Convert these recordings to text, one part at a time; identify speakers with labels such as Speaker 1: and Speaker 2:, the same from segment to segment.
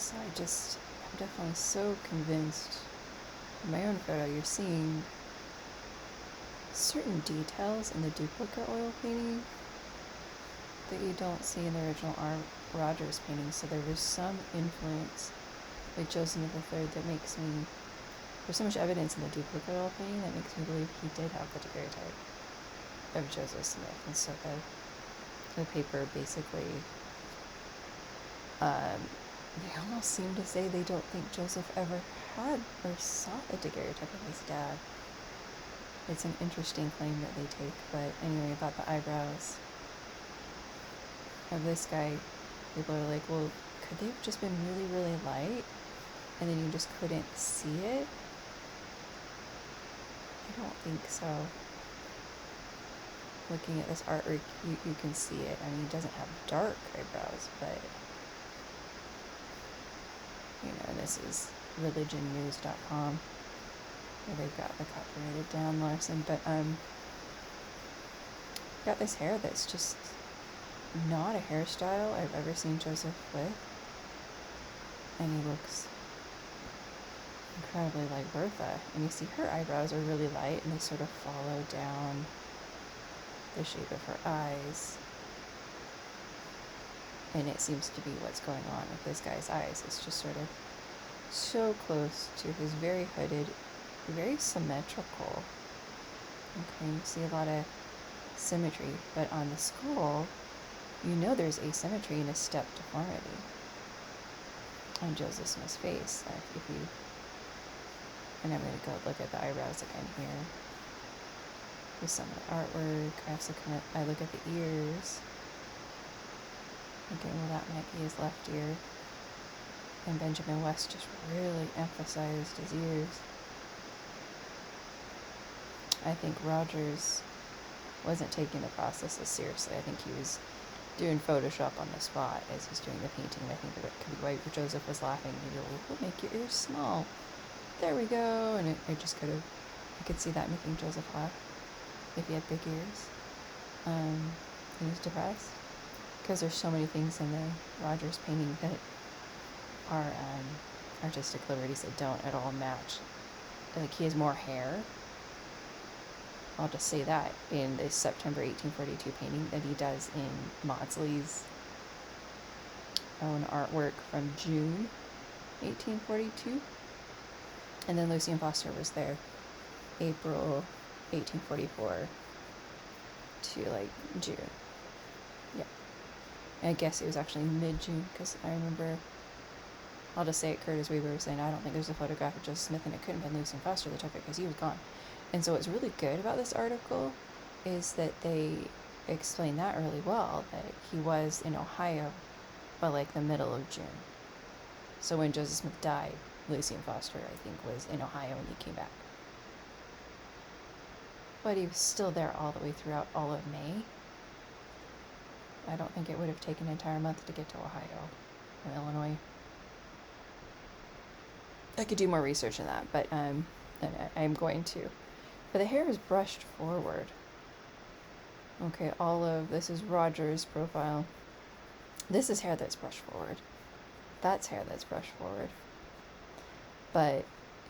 Speaker 1: So I'm definitely so convinced. In my own photo, you're seeing certain details in the duplicate oil painting that you don't see in the original R. Rogers painting. So there was some influence with Joseph III that makes me. There's so much evidence in the duplicate oil painting that makes me believe he did have the daguerreotype of Joseph Smith. And so the paper basically, they almost seem to say they don't think Joseph ever had or saw a daguerreotype of his dad. It's an interesting claim that they take, but anyway, about the eyebrows of this guy, people are like, well, could they have just been really, really light, and then you just couldn't see it? I don't think so. Looking at this artwork, you can see it. I mean, he doesn't have dark eyebrows, but, this is religionnews.com, where they've got the copyrighted Dan Larson, but, got this hair that's just not a hairstyle I've ever seen Joseph with, and he looks incredibly like Bertha. And you see her eyebrows are really light, and they sort of follow down the shape of her eyes, and it seems to be what's going on with this guy's eyes. It's just sort of so close to his very hooded, very symmetrical. Okay, you see a lot of symmetry, but on the skull, there's asymmetry and a step deformity on Joseph Smith's face. And I'm going to go look at the eyebrows again here with some of the artwork. I look at the ears. Okay, well, that might be his left ear. And Benjamin West just really emphasized his ears. I think Rogers wasn't taking the process as seriously. I think he was doing Photoshop on the spot as he's doing the painting. I think that could be why Joseph was laughing. He'd go, we'll make your ears small. There we go. And I could see that making Joseph laugh if he had big ears. He was depressed because there's so many things in the Rogers painting that are artistic liberties that don't at all match. Like, he has more hair. I'll just say that in the September 1842 painting that he does in Maudsley's own artwork from June 1842. And then Lucian Foster was there April 1844 to like June. Yeah. And I guess it was actually mid-June, because I remember, I'll just say it, Curtis Weaver was saying, I don't think there's a photograph of Joseph Smith, and it couldn't have been Lucian Foster that took it because he was gone. And so what's really good about this article is that they explain that really well, that he was in Ohio by like the middle of June. So when Joseph Smith died, Lucian Foster, I think, was in Ohio when he came back. But he was still there all the way throughout all of May. I don't think it would have taken an entire month to get to Ohio from Illinois. I could do more research on that, but I'm going to. But the hair is brushed forward. Okay, this is Rogers' profile. This is hair that's brushed forward. That's hair that's brushed forward. But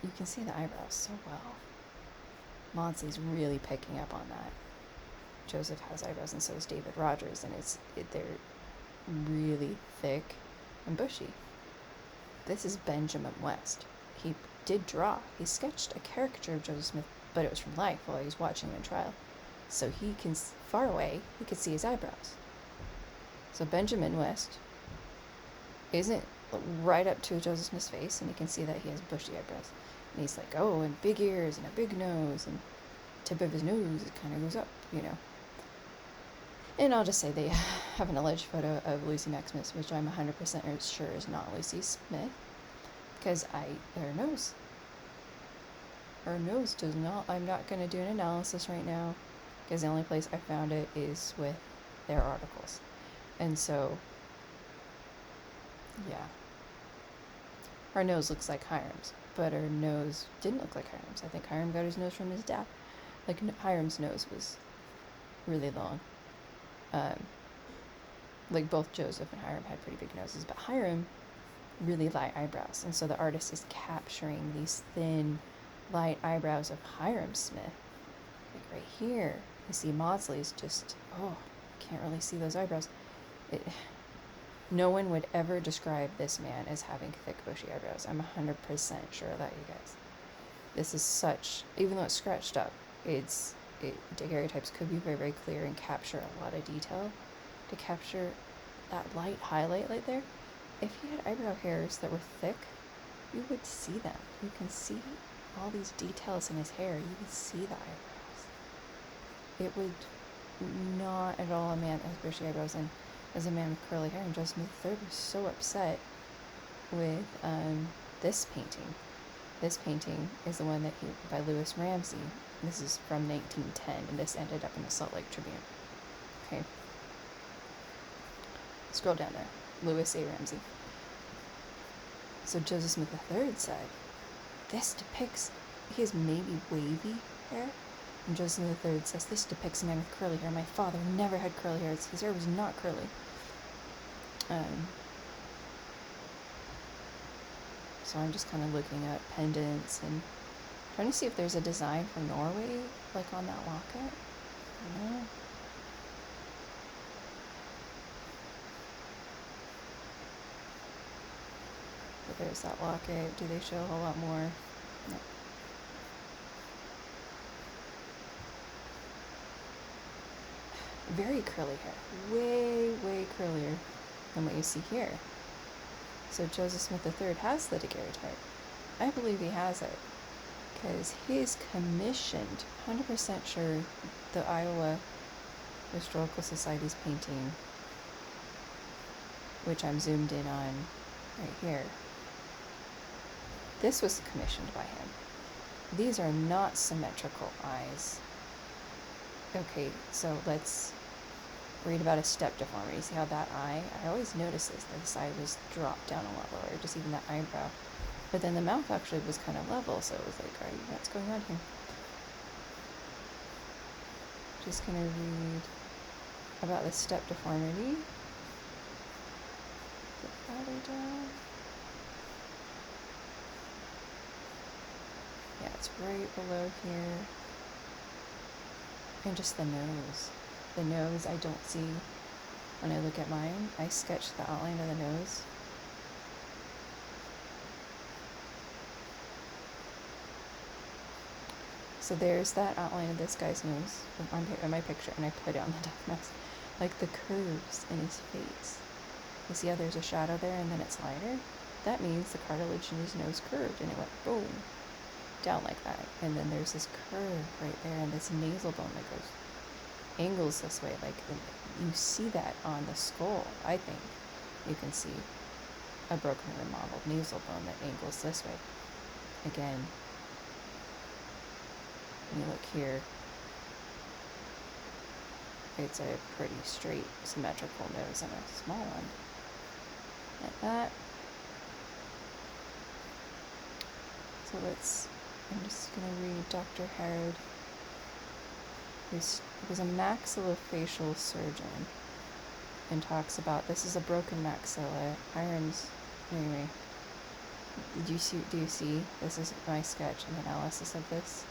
Speaker 1: you can see the eyebrows so well. Maudsley's really picking up on that. Joseph has eyebrows, and so does David Rogers, and they're really thick and bushy. This is Benjamin West. He did draw. He sketched a caricature of Joseph Smith, but it was from life while he was watching him in trial. So he can, far away, he could see his eyebrows. So Benjamin West isn't right up to Joseph Smith's face, and you can see that he has bushy eyebrows. And he's like, oh, and big ears and a big nose, and tip of his nose, it kind of goes up, And I'll just say they have an alleged photo of Lucy Maximus, which I'm 100% sure is not Lucy Smith, because her nose does not, I'm not going to do an analysis right now, because the only place I found it is with their articles. And so, yeah. Her nose looks like Hiram's, but her nose didn't look like Hiram's. I think Hiram got his nose from his dad. Like, Hiram's nose was really long. Like, both Joseph and Hiram had pretty big noses, but Hiram really light eyebrows. And so the artist is capturing these thin, light eyebrows of Hiram Smith. Like right here, you see Mawdsley's just, oh, can't really see those eyebrows. No one would ever describe this man as having thick, bushy eyebrows. I'm 100% sure of that, you guys. This is such, even though it's scratched up, daguerreotypes could be very, very clear and capture a lot of detail. To capture that light highlight right there, if he had eyebrow hairs that were thick, you would see them. You can see all these details in his hair. You would see the eyebrows. It would not at all a man as bushy eyebrows and as a man with curly hair. And Joseph Smith III was so upset with this painting. This painting is the one that by Louis Ramsey. This is from 1910, and this ended up in the Salt Lake Tribune. Okay. Scroll down there. Louis A. Ramsey. So Joseph Smith III said, this depicts, he has maybe wavy hair. And Joseph Smith III says, this depicts a man with curly hair. My father never had curly hair. His hair was not curly. So I'm just kind of looking at pendants and trying to see if there's a design from Norway, like on that locket. No. But there's that locket. Do they show a whole lot more? No. Very curly hair. Way, way curlier than what you see here. So Joseph Smith III has the daguerreotype. I believe he has it. Because he's commissioned, 100% sure, the Iowa Historical Society's painting, which I'm zoomed in on right here. This was commissioned by him. These are not symmetrical eyes. Okay, so let's read about a step deformity. See how that eye, I always notice this eye was dropped down a lot lower, just even that eyebrow. But then the mouth actually was kind of level, so it was like, all right, what's going on here? Just gonna read about the step deformity. Is it farther down? Yeah, it's right below here. And just the nose. The nose I don't see when I look at mine. I sketched the outline of the nose. So there's that outline of this guy's nose on my picture, and I put it on the death mask. Like the curves in his face. You see how there's a shadow there and then it's lighter? That means the cartilage in his nose curved, and it went boom, down like that. And then there's this curve right there, and this nasal bone that goes, angles this way. Like, you see that on the skull, I think. You can see a broken or remodeled nasal bone that angles this way. Again, when you look here, it's a pretty straight, symmetrical nose and a small one. Like that. So I'm just going to read Dr. Harrod, who was a maxillofacial surgeon, and talks about, this is a broken maxilla. Hiram's, anyway, do you see, this is my sketch and analysis of this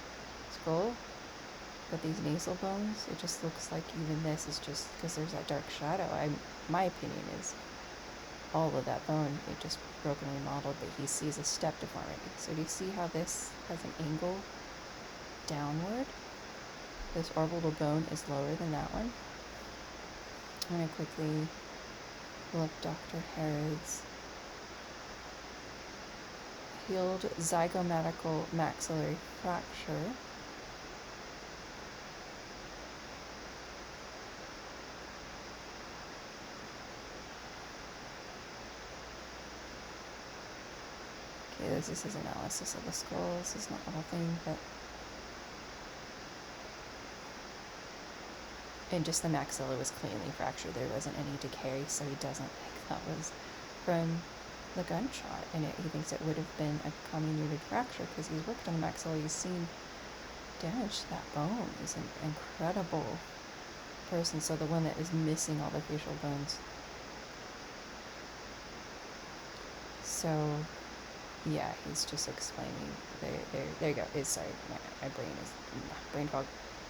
Speaker 1: skull. But these nasal bones, it just looks like even this is just, because there's that dark shadow. My opinion is all of that bone, it just broken and remodeled, but he sees a step deformity. So do you see how this has an angle downward? This orbital bone is lower than that one. I'm going to quickly pull up Dr. Harrod's healed zygomatical maxillary fracture. Okay, this is his analysis of the skull. This is not the whole thing, but... And just the maxilla was cleanly fractured. There wasn't any decay, so he doesn't think that was from the gunshot. And he thinks it would have been a comminuted fracture because he's worked on the maxilla. He's seen damage to that bone. He's an incredible person. So the one that is missing all the facial bones. So So, yeah, he's just explaining. There you go. Sorry, my brain is brain fog.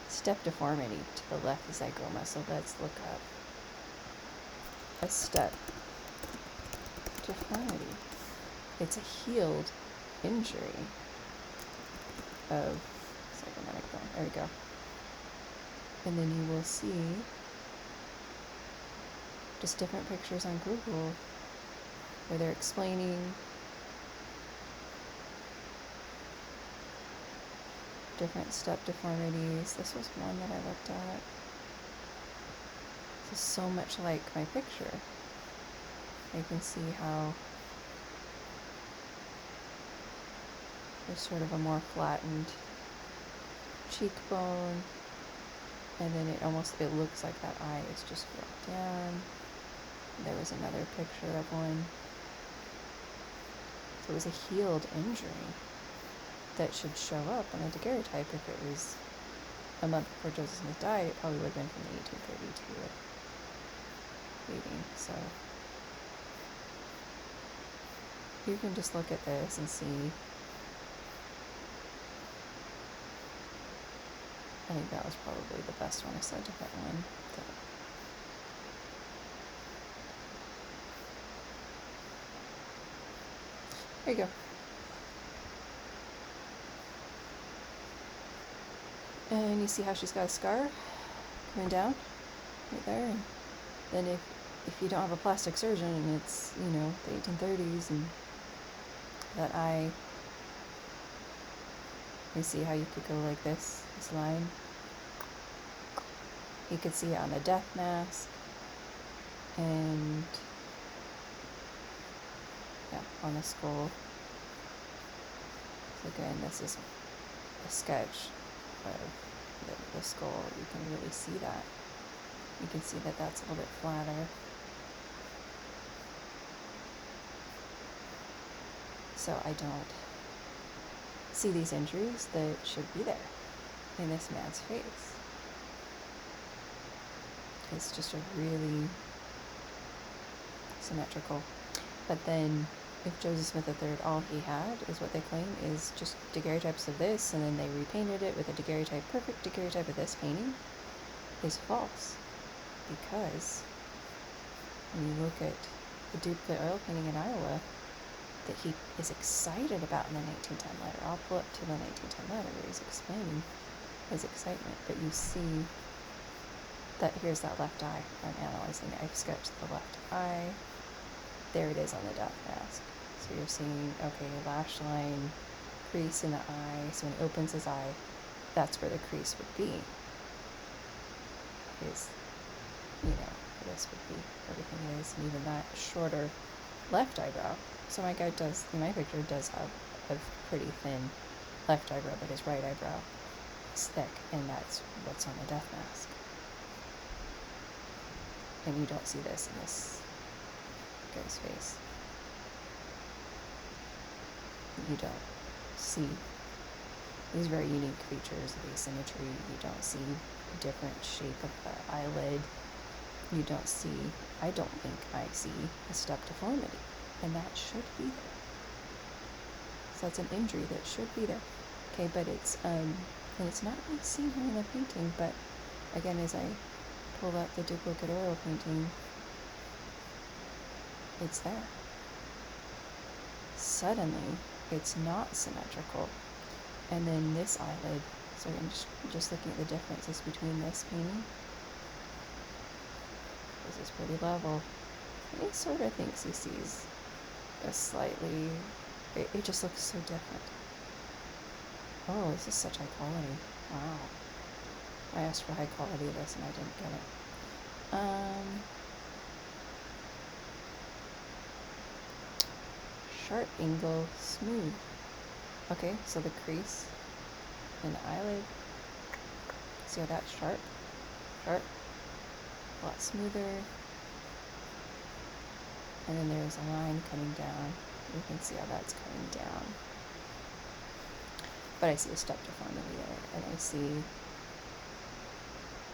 Speaker 1: Step deformity to the left zygote. So let's look up a step deformity. It's a healed injury of zygomatic bone. There we go. And then you will see just different pictures on Google where they're explaining different step deformities. This was one that I looked at. This is so much like my picture. You can see how there's sort of a more flattened cheekbone, and then it looks like that eye is just filled down. There was another picture of one. So it was a healed injury that should show up on a daguerreotype. If it was a month before Joseph Smith died, it probably would have been from the 1832 reading. So you can just look at this and see. I think that was probably the best one. I saw a different one. There you go. And you see how she's got a scar coming down right there. And then if you don't have a plastic surgeon and it's, the 1830s and that eye, you see how you could go like this line. You could see it on the death mask and on the skull. So again, this is a sketch of the skull. You can really see that. You can see that that's a little bit flatter. So I don't see these injuries that should be there in this man's face. It's just a really symmetrical. But then if Joseph Smith III, all he had is what they claim is just daguerreotypes of this, and then they repainted it with a daguerreotype, perfect daguerreotype of this painting, is false. Because when you look at the duplicate oil painting in Iowa that he is excited about in the 1910 letter, I'll pull up to the 1910 letter where he's explaining his excitement, but you see that here's that left eye. I'm analyzing it. I've sketched the left eye. There it is on the death mask. So you're seeing, okay, lash line, crease in the eye. So when he opens his eye, that's where the crease would be. This would be everything is, and even that shorter left eyebrow. So my guy in my picture does have a pretty thin left eyebrow, but his right eyebrow is thick, and that's what's on the death mask. And you don't see this in this guy's face. You don't see these very unique features of asymmetry. You don't see a different shape of the eyelid. You don't see, I don't think I see a step deformity, and that should be there. So that's an injury that should be there. Okay, but it's and it's not really seen here in the painting, but again, as I pull out the duplicate oil painting, it's there. Suddenly, it's not symmetrical. And then this eyelid, so I'm just looking at the differences between this painting. This is pretty level. And he sort of thinks he sees a slightly, it just looks so different. Oh, this is such high quality. Wow. I asked for high quality of this and I didn't get it. Sharp angle, smooth. Okay, so the crease in the eyelid, see how that's sharp? Sharp. A lot smoother. And then there's a line coming down. You can see how that's coming down. But I see a step deformity there, and I see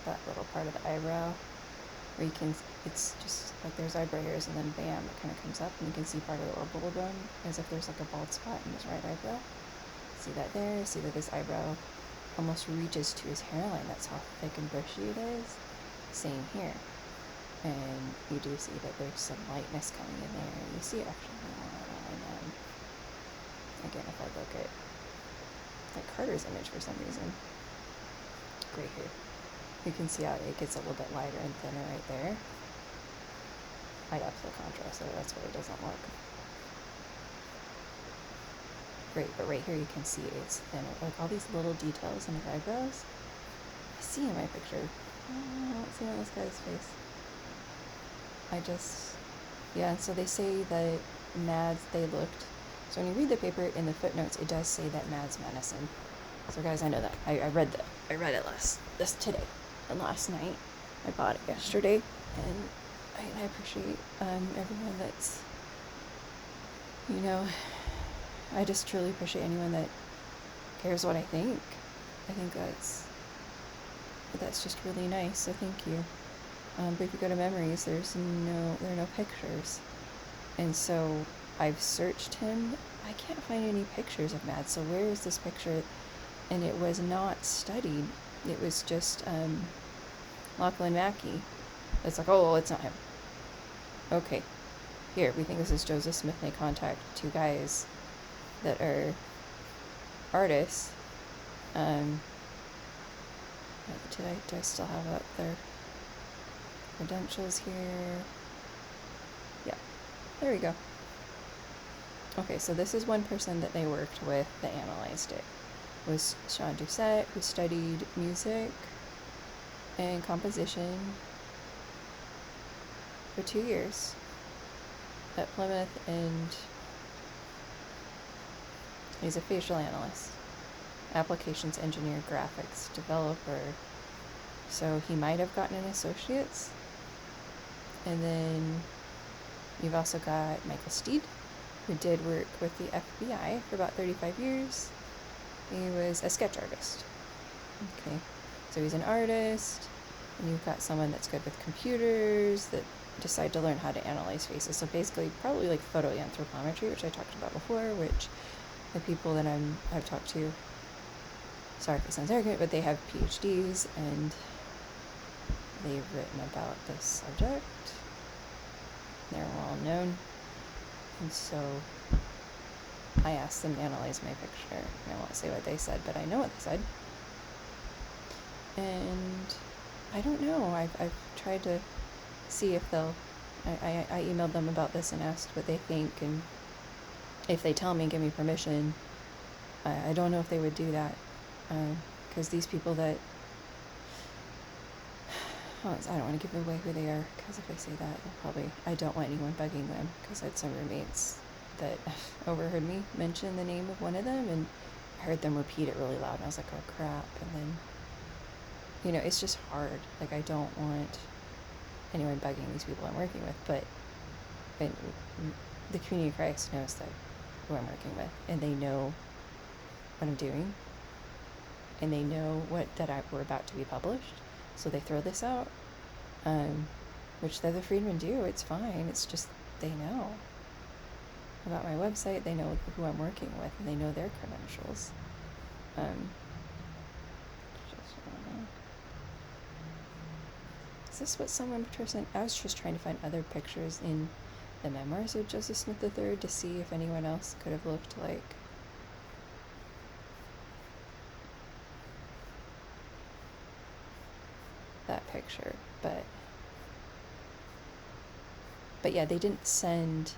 Speaker 1: that little part of the eyebrow where you can, it's just like there's eyebrow hairs and then bam, it kind of comes up and you can see part of the orbital bone as if there's like a bald spot in his right eyebrow. See that there? See that this eyebrow almost reaches to his hairline. That's how thick and bushy it is. Same here. And you do see that there's some lightness coming in there. You see it actually more on, again, if I look at like Carter's image for some reason. Great hair. You can see how it gets a little bit lighter and thinner right there. I'd up the contrast so that's why it doesn't look great, but right here you can see it's thinner. Like all these little details in his eyebrows, I see in my picture. I don't see on this guy's face. Yeah, so they say that Mads, they looked, so when you read the paper in the footnotes, it does say that Mads Madison. So guys, I know that. I read it today and last night. I bought it yesterday, and I appreciate everyone that's, I just truly appreciate anyone that cares what I think. I think that's just really nice, so thank you. But if you go to memories, there are no pictures. And so I've searched him. I can't find any pictures of Mads, so where is this picture? And it was not studied. It was just Lachlan Mackey. It's like, oh, well, it's not him. Okay, here, we think this is Joseph Smith may contact two guys that are artists. Do I still have up their credentials here? Yeah, there we go. Okay, so this is one person that they worked with that analyzed it. It was Sean Doucette, who studied music and composition for 2 years at Plymouth, and he's a facial analyst, applications engineer, graphics developer. So he might have gotten an associate's. And then you've also got Michael Steed, who did work with the FBI for about 35 years. He was a sketch artist. Okay, so he's an artist, and you've got someone that's good with computers that decide to learn how to analyze faces. So basically, probably like photoanthropometry, which I talked about before, which the people that I've talked to, sorry if it sounds arrogant, but they have PhDs and they've written about this subject. They're well known. And so I asked them to analyze my picture. I won't say what they said, but I know what they said. And I don't know. I've tried to see if they'll. I emailed them about this and asked what they think, and if they tell me, give me permission. I don't know if they would do that, because these people that. I don't want to give away who they are, because if I say that, I don't want anyone bugging them, because I had some roommates that overheard me mention the name of one of them, and I heard them repeat it really loud, and I was like, oh crap, and then, it's just hard. Like, I don't want anyone bugging these people I'm working with, but the community of Christ knows that who I'm working with, and they know what I'm doing, and they know we're about to be published. So they throw this out, which the other freedmen do. It's fine. It's just they know about my website. They know who I'm working with, and they know their credentials. Is this what someone sent? I was just trying to find other pictures in the memoirs of Joseph Smith III to see if anyone else could have looked like that picture, but yeah, they didn't send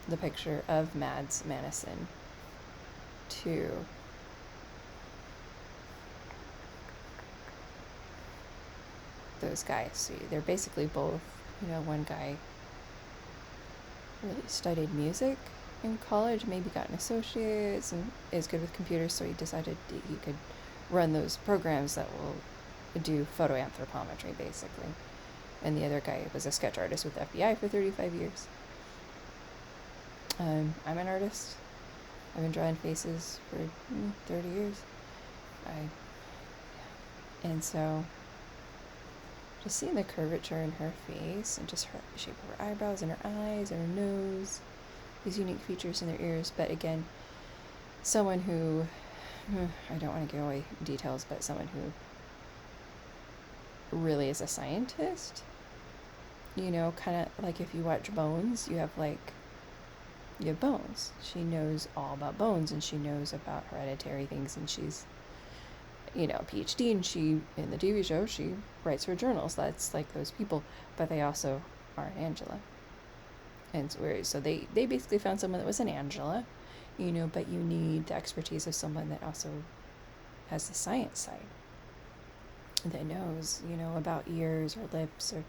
Speaker 1: the picture of Mads Madison to those guys. So they're basically both, one guy really studied music in college, maybe got an associate's, and is good with computers, so he decided he could run those programs that will do photoanthropometry, basically. And the other guy was a sketch artist with the FBI for 35 years. I'm an artist. I've been drawing faces for 30 years. And so just seeing the curvature in her face and just her shape of her eyebrows and her eyes and her nose, these unique features in their ears. But again, someone who, I don't want to give away details, but someone who really is a scientist, you know, kind of like if you watch Bones, you have Bones. She knows all about bones, and she knows about hereditary things, and she's, you know, a PhD, and she, in the TV show, she writes her journals. That's like those people, but they also are an Angela. And so they basically found someone that was an Angela, you know, but you need the expertise of someone that also has the science side, that knows, you know, about ears or lips or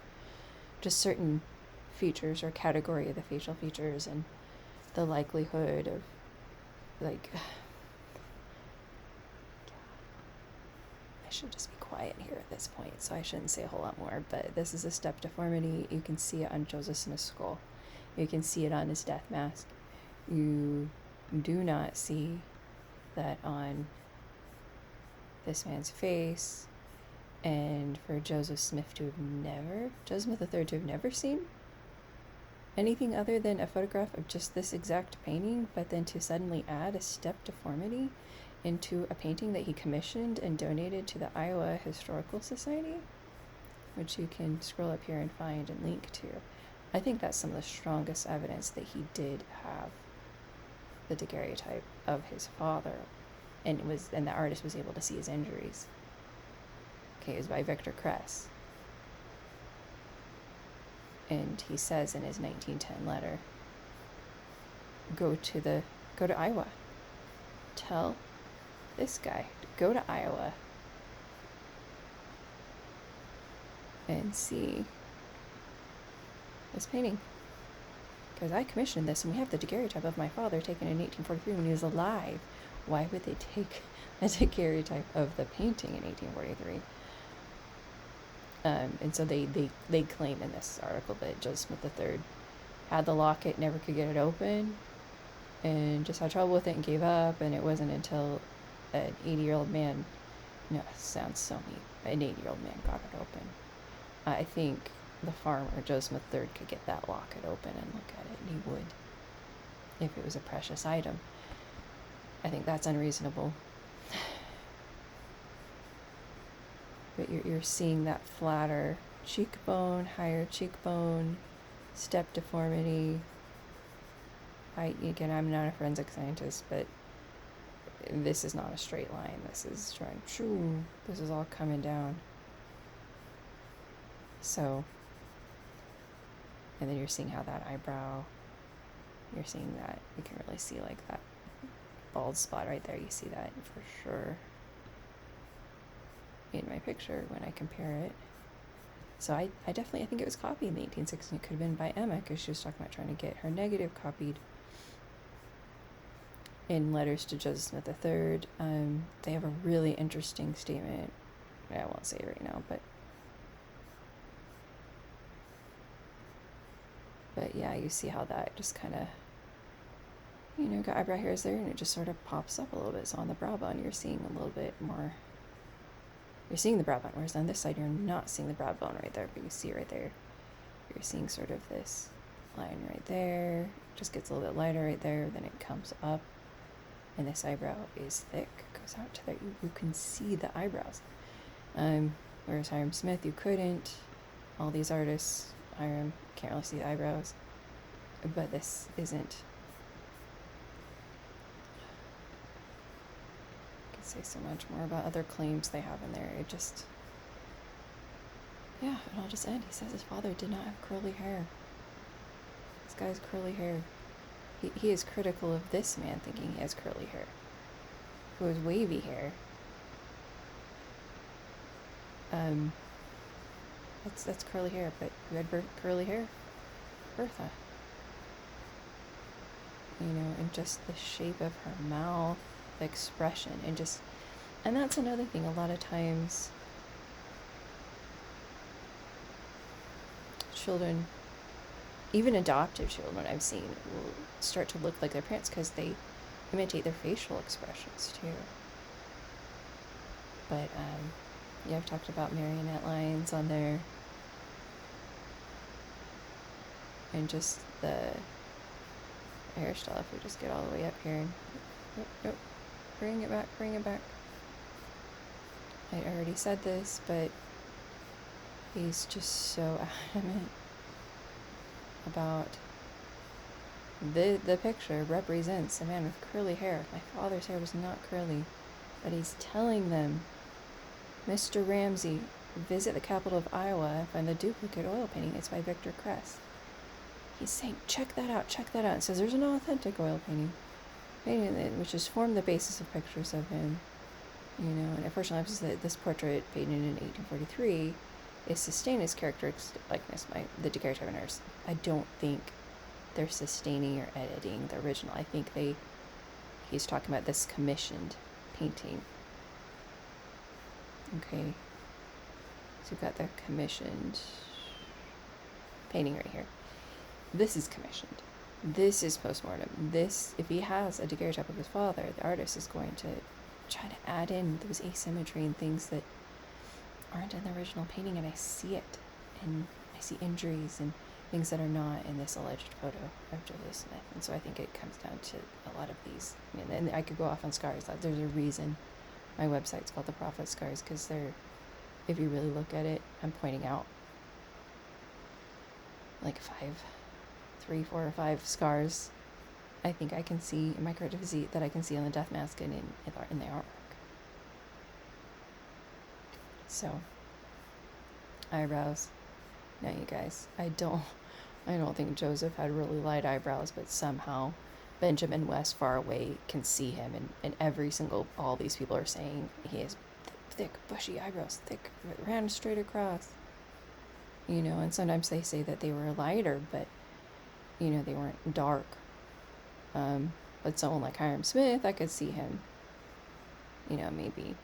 Speaker 1: just certain features or category of the facial features and the likelihood of, like, I should just be quiet here at this point, so I shouldn't say a whole lot more, but this is a step deformity. You can see it on Joseph Smith's skull. You can see it on his death mask. You do not see that on this man's face. And for Joseph Smith III to have never seen anything other than a photograph of just this exact painting, but then to suddenly add a step deformity into a painting that he commissioned and donated to the Iowa Historical Society, which you can scroll up here and find and link to. I think that's some of the strongest evidence that he did have the daguerreotype of his father, and the artist was able to see his injuries. Okay, it was by Victor Kress. And he says in his 1910 letter, go to Iowa. Tell this guy to go to Iowa and see this painting. Because I commissioned this, and we have the daguerreotype of my father taken in 1843 when he was alive. Why would they take a daguerreotype of the painting in 1843? And so they claim in this article that Joseph Smith III had the locket, never could get it open, and just had trouble with it and gave up. And it wasn't until an 80-year-old man, no, it sounds so mean, an 80-year-old man got it open. I think the farmer, Joseph Smith III, could get that locket open and look at it, and he would, if it was a precious item. I think that's unreasonable. But you're seeing that flatter cheekbone, higher cheekbone, step deformity. Again, I'm not a forensic scientist, but this is not a straight line. This is this is all coming down. So, and then you're seeing how that eyebrow, you're seeing that, you can really see like that bald spot right there. You see that for sure in my picture when I compare it. So I think it was copied in the 1860s. It could have been by Emma, because she was talking about trying to get her negative copied in letters to Joseph Smith III. They have a really interesting statement. I won't say it right now, but yeah, you see how that just kind of, you know, got eyebrow hairs there, and it just sort of pops up a little bit. So on the brow bone, you're seeing a little bit more. You're seeing the brow bone, whereas on this side, you're not seeing the brow bone right there, but you see right there. You're seeing sort of this line right there. It just gets a little bit lighter right there, then it comes up, and this eyebrow is thick, goes out to there. You can see the eyebrows. Whereas Hiram Smith, you couldn't. All these artists, Hiram, can't really see the eyebrows, but this isn't. Say so much more about other claims they have in there. It just, yeah, and I'll just end. He says his father did not have curly hair. This guy has curly hair. He is critical of this man, thinking he has curly hair, who has wavy hair. That's curly hair, but who had curly hair? Bertha. You know, and just the shape of her mouth, the expression, and that's another thing. A lot of times children, even adopted children I've seen, will start to look like their parents because they imitate their facial expressions too. But yeah, I've talked about marionette lines on there. and just the hairstyle. If we just get all the way up here and nope, bring it back. I already said this, but he's just so adamant about the picture represents a man with curly hair. My father's hair was not curly, but he's telling them, Mr. Ramsey, visit the capital of Iowa and find the duplicate oil painting. It's by Victor Kress. He's saying, check that out. And says there's an authentic oil painting, which has formed the basis of pictures of him. And unfortunately, this portrait painted in 1843 is sustained his characteristic likeness by the daguerreotypers. I don't think they're sustaining or editing the original. I think he's talking about this commissioned painting. Okay, so we've got their commissioned painting right here. This is commissioned. This is postmortem. This, if he has a daguerreotype of his father, the artist is going to try to add in those asymmetry and things that aren't in the original painting, and I see it, and I see injuries and things that are not in this alleged photo of Joseph Smith. And so I think it comes down to a lot of these, and I could go off on scars. There's a reason my website's called The Prophet Scars, because if you really look at it, I'm pointing out like 3, 4, or 5 scars I think I can see in my corrective physique that I can see on the death mask and in the artwork. So, eyebrows. Now, you guys, I don't think Joseph had really light eyebrows, but somehow Benjamin West far away can see him, and all these people are saying he has thick, bushy eyebrows, ran straight across. And sometimes they say that they were lighter, but, they weren't dark. But someone like Hiram Smith, I could see him, maybe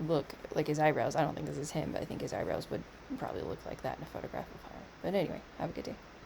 Speaker 1: look like his eyebrows. I don't think this is him, but I think his eyebrows would probably look like that in a photograph of Hiram. But anyway, have a good day.